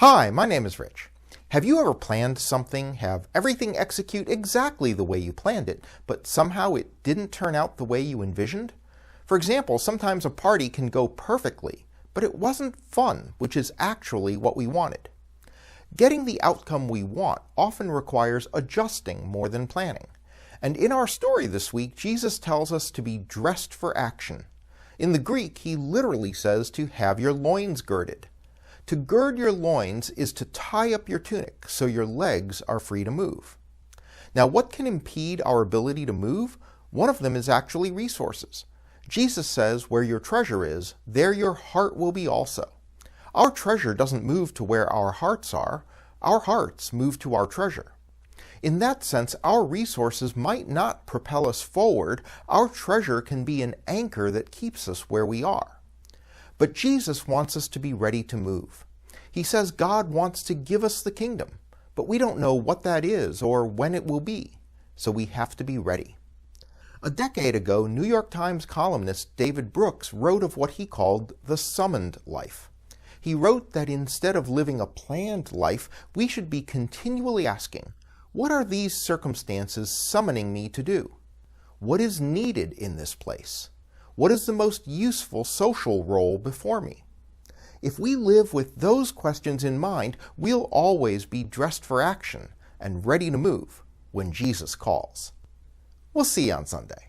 Hi, my name is Rich. Have you ever planned something, have everything execute exactly the way you planned it, but somehow it didn't turn out the way you envisioned? For example, sometimes a party can go perfectly, but it wasn't fun, which is actually what we wanted. Getting the outcome we want often requires adjusting more than planning. And in our story this week, Jesus tells us to be dressed for action. In the Greek, he literally says to have your loins girded. To gird your loins is to tie up your tunic so your legs are free to move. Now, what can impede our ability to move? One of them is actually resources. Jesus says, where your treasure is, there your heart will be also. Our treasure doesn't move to where our hearts are. Our hearts move to our treasure. In that sense, our resources might not propel us forward. Our treasure can be an anchor that keeps us where we are. But Jesus wants us to be ready to move. He says God wants to give us the kingdom, but we don't know what that is or when it will be, so we have to be ready. A decade ago, New York Times columnist David Brooks wrote of what he called the summoned life. He wrote that instead of living a planned life, we should be continually asking, what are these circumstances summoning me to do? What is needed in this place? What is the most useful social role before me? If we live with those questions in mind, we'll always be dressed for action and ready to move when Jesus calls. We'll see you on Sunday.